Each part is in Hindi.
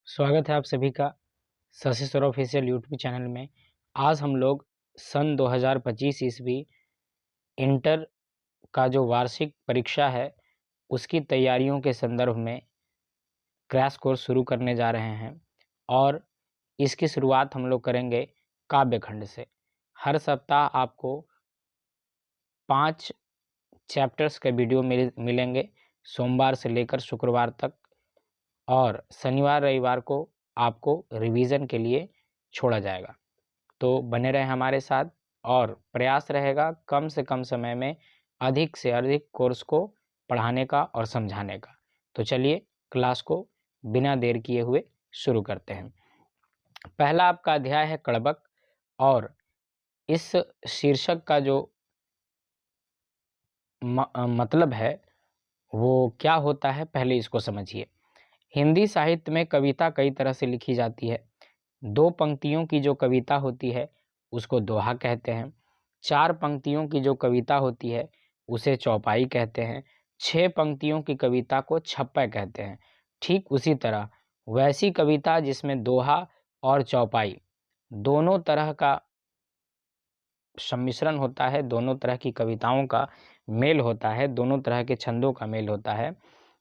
स्वागत है आप सभी का Shashi sir official YouTube channel में। आज हम लोग सन 2025 ईस्वी इंटर का जो वार्षिक परीक्षा है उसकी तैयारियों के संदर्भ में क्रैश कोर्स शुरू करने जा रहे हैं और इसकी शुरुआत हम लोग करेंगे काव्यखंड से। हर सप्ताह आपको 5 चैप्टर्स के वीडियो मिलेंगे सोमवार से लेकर शुक्रवार तक, और शनिवार रविवार को आपको रिवीजन के लिए छोड़ा जाएगा। तो बने रहें हमारे साथ और प्रयास रहेगा कम से कम समय में अधिक से अधिक कोर्स को पढ़ाने का और समझाने का। तो चलिए क्लास को बिना देर किए हुए शुरू करते हैं। पहला आपका अध्याय है कड़बक, और इस शीर्षक का जो मतलब है वो क्या होता है, पहले इसको समझिए। हिंदी साहित्य में कविता कई तरह से लिखी जाती है। 2 पंक्तियों की जो कविता होती है उसको दोहा कहते हैं। 4 पंक्तियों की जो कविता होती है उसे चौपाई कहते हैं। 6 पंक्तियों की कविता को छप्पय कहते हैं। ठीक उसी तरह वैसी कविता जिसमें दोहा और चौपाई दोनों तरह का सम्मिश्रण होता है, दोनों तरह की कविताओं का मेल होता है, दोनों तरह के छंदों का मेल होता है,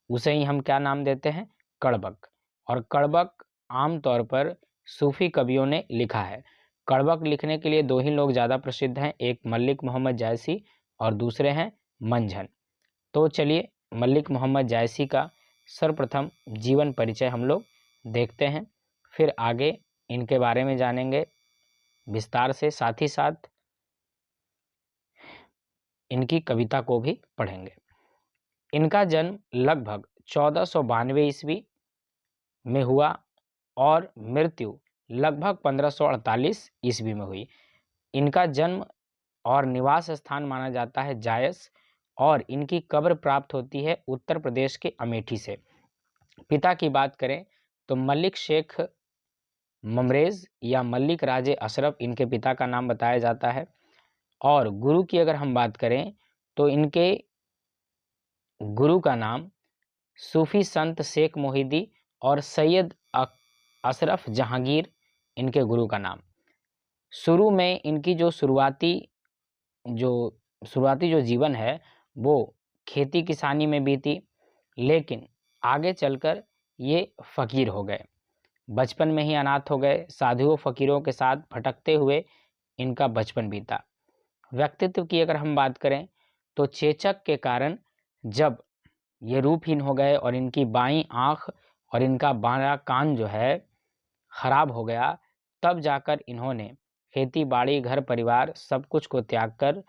उसे ही हम क्या नाम देते हैं? कड़बक। और कड़बक आमतौर पर सूफी कवियों ने लिखा है। कड़बक लिखने के लिए 2 ही लोग ज़्यादा प्रसिद्ध हैं, एक मल्लिक मोहम्मद जायसी और दूसरे हैं मंझन। तो चलिए मल्लिक मोहम्मद जायसी का सर्वप्रथम जीवन परिचय हम लोग देखते हैं, फिर आगे इनके बारे में जानेंगे विस्तार से, साथ ही साथ इनकी कविता को भी पढ़ेंगे। इनका जन्म लगभग 1492 ईस्वी में हुआ और मृत्यु लगभग 1548 ईस्वी में हुई। इनका जन्म और निवास स्थान माना जाता है जायस, और इनकी कब्र प्राप्त होती है उत्तर प्रदेश के अमेठी से। पिता की बात करें तो मलिक शेख ममरेज या मलिक राजे अशरफ इनके पिता का नाम बताया जाता है। और गुरु की अगर हम बात करें तो इनके गुरु का नाम सूफी संत शेख मोहिदी और सैयद अशरफ जहांगीर इनके गुरु का नाम। शुरू में इनकी जो शुरुआती जो जीवन है वो खेती किसानी में बीती, लेकिन आगे चलकर ये फ़कीर हो गए। बचपन में ही अनाथ हो गए। साधुओं फ़कीरों के साथ भटकते हुए इनका बचपन बीता। व्यक्तित्व की अगर हम बात करें तो चेचक के कारण जब ये रूपहीन हो गए और इनकी बाईं आँख और इनका बायां कान जो है खराब हो गया, तब जाकर इन्होंने खेती बाड़ी घर परिवार सब कुछ को त्याग कर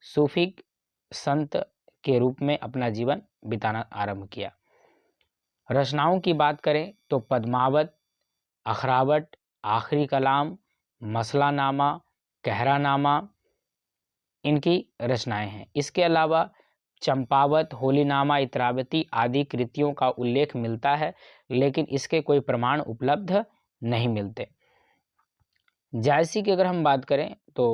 सूफी संत के रूप में अपना जीवन बिताना आरंभ किया। रचनाओं की बात करें तो पद्मावत, अखरावट, आखिरी कलाम, मसलानामा, कहरानामा इनकी रचनाएं हैं। इसके अलावा चंपावत, होलीनामा, इत्रावती आदि कृतियों का उल्लेख मिलता है, लेकिन इसके कोई प्रमाण उपलब्ध नहीं मिलते। जायसी की अगर हम बात करें तो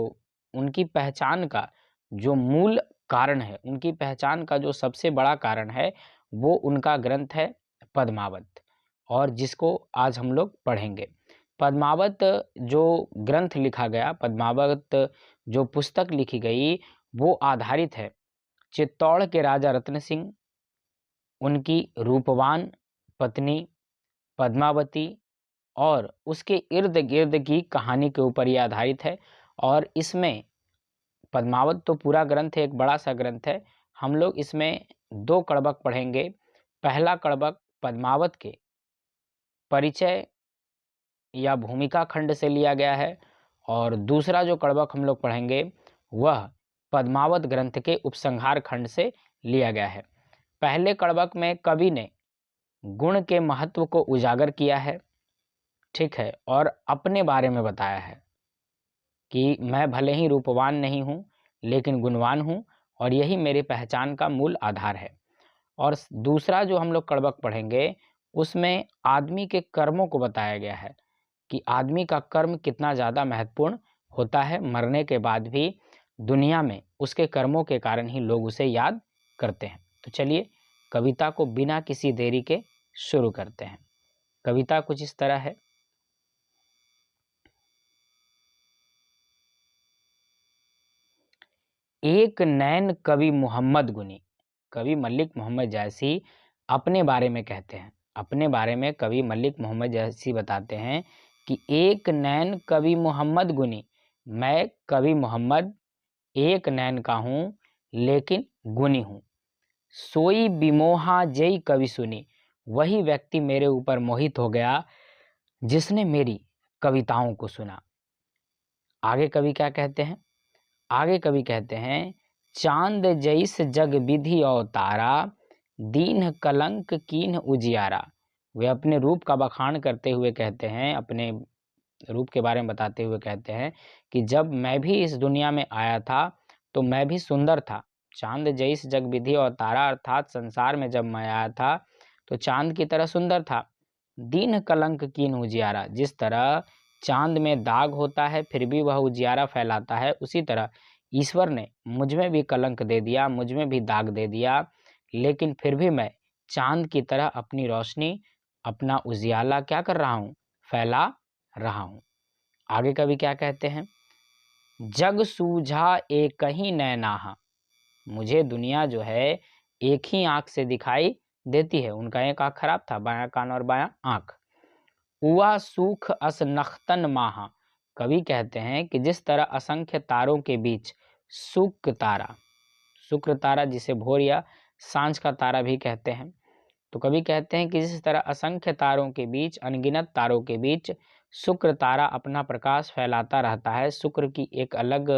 उनकी पहचान का जो मूल कारण है, उनकी पहचान का जो सबसे बड़ा कारण है वो उनका ग्रंथ है पद्मावत, और जिसको आज हम लोग पढ़ेंगे। पद्मावत जो ग्रंथ लिखा गया, पद्मावत जो पुस्तक लिखी गई वो आधारित है चित्तौड़ के राजा रत्न सिंह, उनकी रूपवान पत्नी पद्मावती और उसके इर्द गिर्द की कहानी के ऊपर यह आधारित है। और इसमें पद्मावत तो पूरा ग्रंथ है, एक बड़ा सा ग्रंथ है। हम लोग इसमें 2 कड़बक पढ़ेंगे। पहला कड़बक पद्मावत के परिचय या भूमिका खंड से लिया गया है, और दूसरा जो कड़बक हम लोग पढ़ेंगे वह पद्मावत ग्रंथ के उपसंहार खंड से लिया गया है। पहले कड़बक में कवि ने गुण के महत्व को उजागर किया है, ठीक है, और अपने बारे में बताया है कि मैं भले ही रूपवान नहीं हूँ लेकिन गुणवान हूँ, और यही मेरी पहचान का मूल आधार है। और दूसरा जो हम लोग कड़बक पढ़ेंगे उसमें आदमी के कर्मों को बताया गया है कि आदमी का कर्म कितना ज़्यादा महत्वपूर्ण होता है। मरने के बाद भी दुनिया में उसके कर्मों के कारण ही लोग उसे याद करते हैं। तो चलिए कविता को बिना किसी देरी के शुरू करते हैं। कविता कुछ इस तरह है। एक नैन कवि मोहम्मद गुनी, कवि मलिक मोहम्मद जैसी अपने बारे में कहते हैं, अपने बारे में कवि मलिक मोहम्मद जैसी बताते हैं कि एक नैन कवि मोहम्मद गुनी, मैं कवि मोहम्मद एक नैन का हूँ लेकिन गुनी हूँ। सोई बिमोहा जय कवि सुनी, वही व्यक्ति मेरे ऊपर मोहित हो गया जिसने मेरी कविताओं को सुना। आगे कवि क्या कहते हैं, आगे कवि कहते हैं, चांद जैस जग विधि और तारा, दीन कलंक कीन उजियारा। वे अपने रूप का बखान करते हुए कहते हैं, अपने रूप के बारे में बताते हुए कहते हैं कि जब मैं भी इस दुनिया में आया था तो मैं भी सुंदर था। चांद जैस जग विधि और तारा, अर्थात संसार में जब मैं आया था तो चांद की तरह सुंदर था। दीन कलंक कीन उजियारा, जिस तरह चांद में दाग होता है फिर भी वह उजियारा फैलाता है, उसी तरह ईश्वर ने मुझ में भी कलंक दे दिया, मुझ में भी दाग दे दिया, लेकिन फिर भी मैं चांद की तरह अपनी रोशनी, अपना उजियाला क्या कर रहा हूँ, फैला रहा हूँ। आगे कवि क्या कहते हैं, जग सूझा एक ही नैनाहा, मुझे दुनिया जो है एक ही आंख से दिखाई देती है। उनका एक आंख खराब था, बायां कान और बायां आंख। हुआ सुख अस नख्तन माहा, कवि कहते हैं कि जिस तरह असंख्य तारों के बीच शुक्र तारा, शुक्र तारा जिसे भोर या सांझ का तारा भी कहते हैं, तो कवि कहते हैं कि जिस तरह असंख्य तारों के बीच, अनगिनत तारों के बीच शुक्र तारा अपना प्रकाश फैलाता रहता है, शुक्र की एक अलग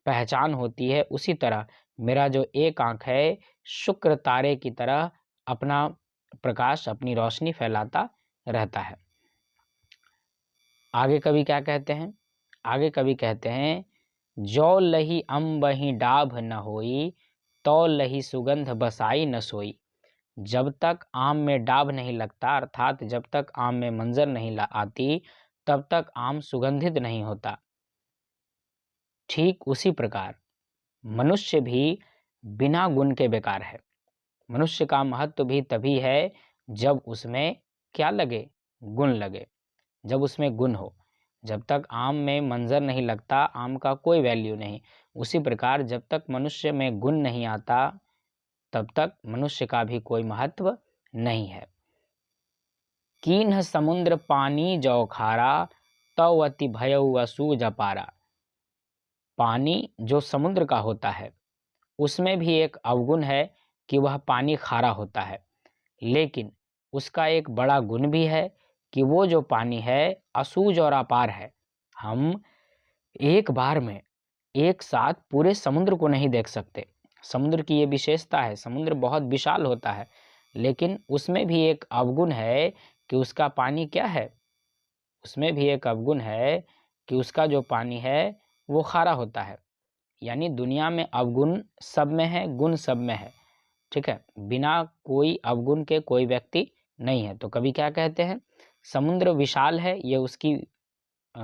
पहचान होती है, उसी तरह मेरा जो एक आंख है शुक्र तारे की तरह अपना प्रकाश, अपनी रोशनी फैलाता रहता है। आगे कवि क्या कहते हैं, आगे कवि कहते हैं, जो लही अम्बही डाभ न होई, तो लही सुगंध बसाई न सोई। जब तक आम में डाभ नहीं लगता, अर्थात जब तक आम में मंजर नहीं आती, तब तक आम सुगंधित नहीं होता। ठीक उसी प्रकार मनुष्य भी बिना गुण के बेकार है। मनुष्य का महत्व भी तभी है जब उसमें क्या लगे, गुण लगे, जब उसमें गुण हो। जब तक आम में मंजर नहीं लगता, आम का कोई वैल्यू नहीं। उसी प्रकार जब तक मनुष्य में गुण नहीं आता, तब तक मनुष्य का भी कोई महत्व नहीं है। कीन्ह समुद्र पानी जौ खारा, तव अति भयउ असुज अपारा। पानी जो समुद्र का होता है उसमें भी एक अवगुण है कि वह पानी खारा होता है, लेकिन उसका एक बड़ा गुण भी है कि वो जो पानी है असुज और अपार है। हम एक बार में एक साथ पूरे समुद्र को नहीं देख सकते। समुद्र की ये विशेषता है, समुद्र बहुत विशाल होता है, लेकिन उसमें भी एक अवगुण है कि उसका पानी क्या है, उसमें भी एक अवगुण है कि उसका जो पानी है वो खारा होता है। यानी दुनिया में अवगुण सब में है, गुण सब में है, ठीक है। बिना कोई अवगुण के कोई व्यक्ति नहीं है। तो कवि क्या कहते हैं, समुद्र विशाल है, ये उसकी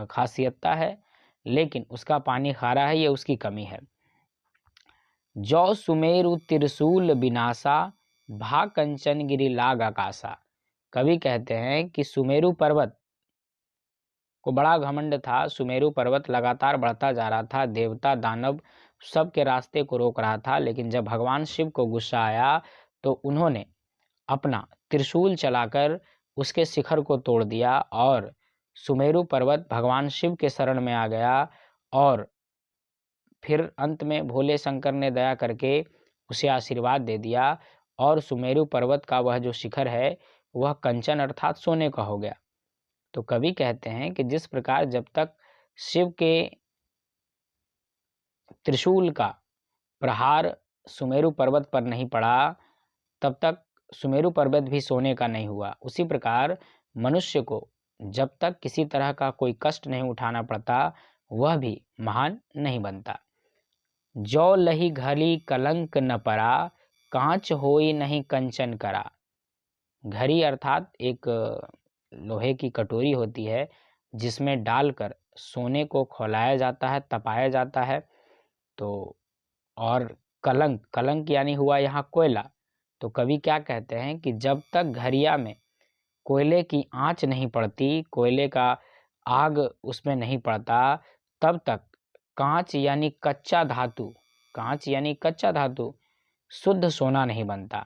खासियतता है, लेकिन उसका पानी खारा है, ये उसकी कमी है। जो सुमेरु त्रिशूल विनाशा, भा कंचन गिरि लाग आकाशा। कवि कहते हैं कि सुमेरु पर्वत को बड़ा घमंड था, सुमेरु पर्वत लगातार बढ़ता जा रहा था, देवता दानव सबके रास्ते को रोक रहा था, लेकिन जब भगवान शिव को गुस्सा आया तो उन्होंने अपना त्रिशूल चलाकर उसके शिखर को तोड़ दिया और सुमेरु पर्वत भगवान शिव के शरण में आ गया। और फिर अंत में भोले शंकर ने दया करके उसे आशीर्वाद दे दिया और सुमेरु पर्वत का वह जो शिखर है वह कंचन अर्थात सोने का हो गया। तो कवि कहते हैं कि जिस प्रकार जब तक शिव के त्रिशूल का प्रहार सुमेरु पर्वत पर नहीं पड़ा, तब तक सुमेरु पर्वत भी सोने का नहीं हुआ। उसी प्रकार मनुष्य को जब तक किसी तरह का कोई कष्ट नहीं उठाना पड़ता, वह भी महान नहीं बनता। जो लही घली कलंक न परा, कांच होई नहीं कंचन करा। घड़ी अर्थात एक लोहे की कटोरी होती है जिसमें डालकर सोने को खौलाया जाता है, तपाया जाता है। तो और कलंक, कलंक यानी हुआ यहाँ कोयला। तो कवि क्या कहते हैं कि जब तक घड़िया में कोयले की आंच नहीं पड़ती, कोयले का आग उसमें नहीं पड़ता, तब तक कांच यानी कच्चा धातु शुद्ध सोना नहीं बनता।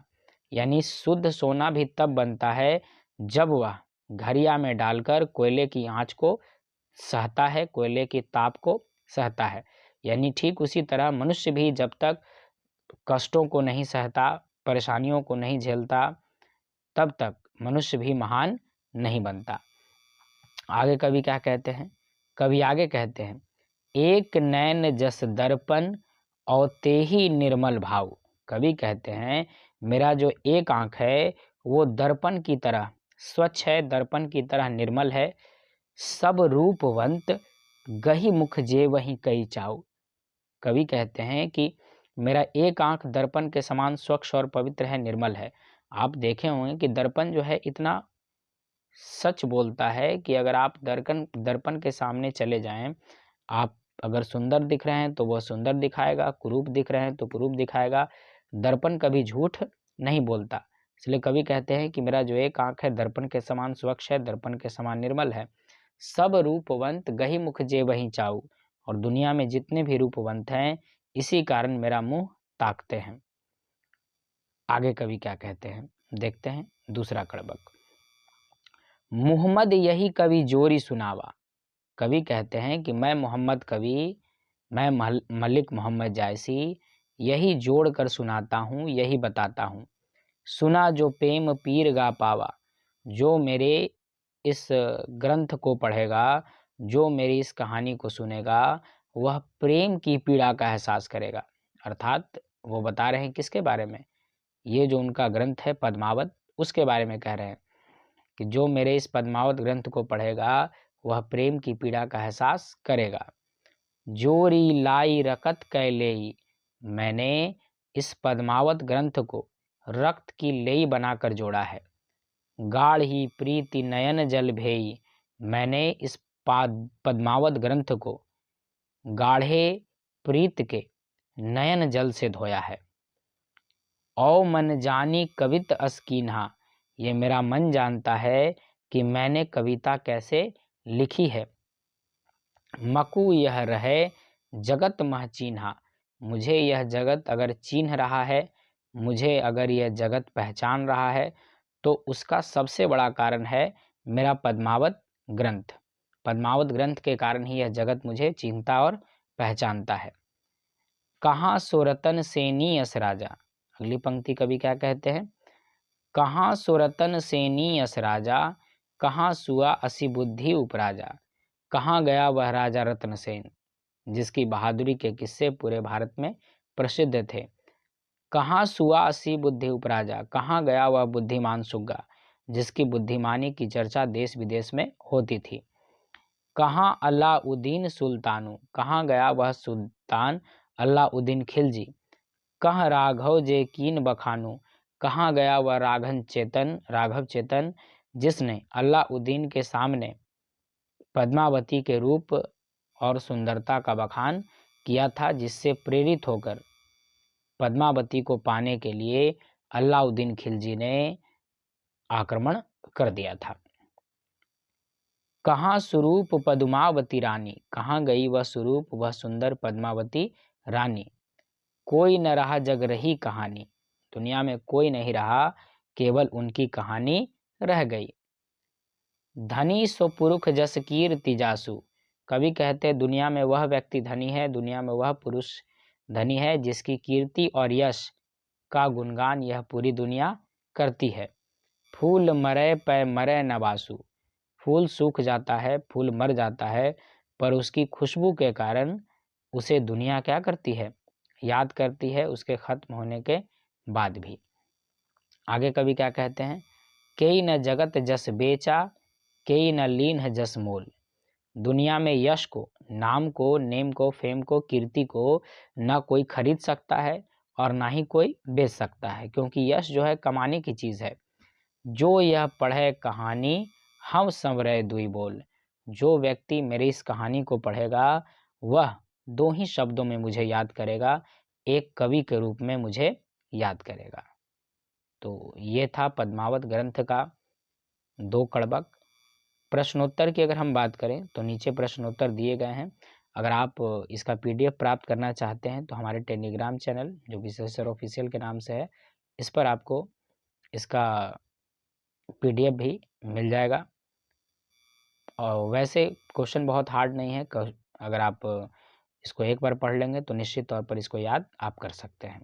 यानी शुद्ध सोना भी तब बनता है जब वह घड़िया में डालकर कोयले की आंच को सहता है, कोयले की ताप को सहता है। यानी ठीक उसी तरह मनुष्य भी जब तक कष्टों को नहीं सहता, परेशानियों को नहीं झेलता, तब तक मनुष्य भी महान नहीं बनता। आगे कवि क्या कहते हैं? कवि आगे कहते हैं, एक नैन जस दर्पण और तेहि निर्मल भाव। कवि कहते हैं मेरा जो एक आंख है वो दर्पण की तरह स्वच्छ है, दर्पण की तरह निर्मल है। सब रूपवंत गही मुख जे वही कई चाव। कवि कहते हैं कि मेरा एक आंख दर्पण के समान स्वच्छ और पवित्र है, निर्मल है। आप देखे होंगे कि दर्पण जो है इतना सच बोलता है कि अगर आप दर्पण के सामने चले जाएं, आप अगर सुंदर दिख रहे हैं तो वह सुंदर दिखाएगा, कुरूप दिख रहे हैं तो कुरूप दिखाएगा। दर्पण कभी झूठ नहीं बोलता। इसलिए कवि कहते हैं कि मेरा जो एक आंख है दर्पण के समान स्वच्छ है, दर्पण के समान निर्मल है। सब रूपवंत गही मुख जे वही चाऊ। और दुनिया में जितने भी रूपवंत हैं इसी कारण मेरा मुंह ताकते हैं। आगे कवि क्या कहते हैं देखते हैं। दूसरा कड़बक, मुहम्मद यही कवि जोरी सुनावा। कवि कहते हैं कि मैं मोहम्मद कवि, मैं मलिक मोहम्मद जायसी यही जोड़ कर सुनाता हूँ, यही बताता हूँ। सुना जो प्रेम पीर गा पावा। जो मेरे इस ग्रंथ को पढ़ेगा, जो मेरी इस कहानी को सुनेगा, वह प्रेम की पीड़ा का एहसास करेगा। अर्थात वो बता रहे हैं किसके बारे में? ये जो उनका ग्रंथ है पद्मावत, उसके बारे में कह रहे हैं कि जो मेरे इस पद्मावत ग्रंथ को पढ़ेगा वह प्रेम की पीड़ा का एहसास करेगा। जोरी लाई रकत कैलेई। मैंने इस पद्मावत ग्रंथ को रक्त की लेई बनाकर जोड़ा है। गाढ़ ही प्रीति नयन जल भेई। मैंने इस पद्मावत ग्रंथ को गाढ़े प्रीत के नयन जल से धोया है। औ मन जानी कवित अस्कीन्हा। ये मेरा मन जानता है कि मैंने कविता कैसे लिखी है। मकु यह रहे जगत मह चिन्हा। मुझे यह जगत अगर चिन्ह रहा है, मुझे अगर यह जगत पहचान रहा है, तो उसका सबसे बड़ा कारण है मेरा पद्मावत ग्रंथ। पद्मावत ग्रंथ के कारण ही यह जगत मुझे चिन्हता और पहचानता है। कहाँ सुरतन सेनी यस राजा। अगली पंक्ति कवि क्या कहते हैं? कहाँ सुरतन सेनी यस राजा, कहाँ सुआ असी बुद्धि उपराजा। कहाँ गया वह राजा रत्नसेन जिसकी बहादुरी के किस्से पूरे भारत में प्रसिद्ध थे। कहाँ सुआ असी बुद्धि उपराजा। कहाँ गया वह बुद्धिमान सुग्गा जिसकी बुद्धिमानी की चर्चा देश विदेश में होती थी। कहाँ अलाउद्दीन सुल्तानू। कहाँ गया वह सुल्तान अलाउद्दीन खिलजी। कहाँ राघव जे कीन बखानू। कहाँ गया वह राघव चेतन जिसने अलाउद्दीन के सामने पद्मावती के रूप और सुंदरता का बखान किया था, जिससे प्रेरित होकर पद्मावती को पाने के लिए अलाउद्दीन खिलजी ने आक्रमण कर दिया था। कहाँ स्वरूप पद्मावती रानी। कहाँ गई वह स्वरूप, वह सुंदर पद्मावती रानी। कोई न रहा जग रही कहानी। दुनिया में कोई नहीं रहा, केवल उनकी कहानी रह गई। धनी सो पुरुष जस कीर्ति जासु। कवि कहते दुनिया में वह व्यक्ति धनी है, दुनिया में वह पुरुष धनी है जिसकी कीर्ति और यश का गुणगान यह पूरी दुनिया करती है। फूल मरे पै मरे न बासु। फूल सूख जाता है, फूल मर जाता है, पर उसकी खुशबू के कारण उसे दुनिया क्या करती है? याद करती है, उसके खत्म होने के बाद भी। आगे कवि क्या कहते हैं? केई न जगत जस बेचा, केई न लीन है जस मोल। दुनिया में यश को, नाम को, नेम को, फेम को, कीर्ति को न कोई खरीद सकता है और ना ही कोई बेच सकता है, क्योंकि यश जो है कमाने की चीज़ है। जो यह पढ़े कहानी हम संवरे दुई बोल। जो व्यक्ति मेरी इस कहानी को पढ़ेगा वह दो ही शब्दों में मुझे याद करेगा, एक कवि के रूप में मुझे याद करेगा। तो ये था पद्मावत ग्रंथ का दो कड़बक। प्रश्नोत्तर की अगर हम बात करें तो नीचे प्रश्नोत्तर दिए गए हैं। अगर आप इसका पीडीएफ प्राप्त करना चाहते हैं तो हमारे टेलीग्राम चैनल जो कि सर ऑफिशियल के नाम से है, इस पर आपको इसका पीडीएफ भी मिल जाएगा। और वैसे क्वेश्चन बहुत हार्ड नहीं है, अगर आप इसको एक बार पढ़ लेंगे तो निश्चित तौर पर इसको याद आप कर सकते हैं।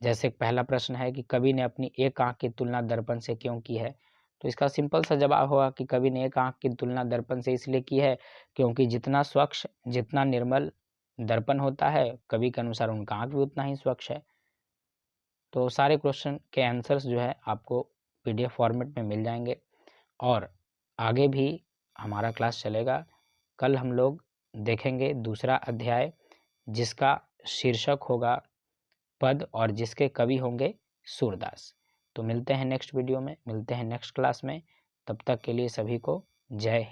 जैसे पहला प्रश्न है कि कवि ने अपनी एक आंख की तुलना दर्पण से क्यों की है? तो इसका सिंपल सा जवाब होगा कि कवि ने एक आंख की तुलना दर्पण से इसलिए की है क्योंकि जितना स्वच्छ, जितना निर्मल दर्पण होता है, कवि के अनुसार उनका आंख भी उतना ही स्वच्छ है। तो सारे क्वेश्चन के आंसर्स जो है आपको पीडीएफ फॉर्मेट में मिल जाएंगे। और आगे भी हमारा क्लास चलेगा। कल हम लोग देखेंगे दूसरा अध्याय, जिसका शीर्षक होगा पद और जिसके कवि होंगे सूरदास। तो मिलते हैं नेक्स्ट वीडियो में, मिलते हैं नेक्स्ट क्लास में। तब तक के लिए सभी को जय हिंद।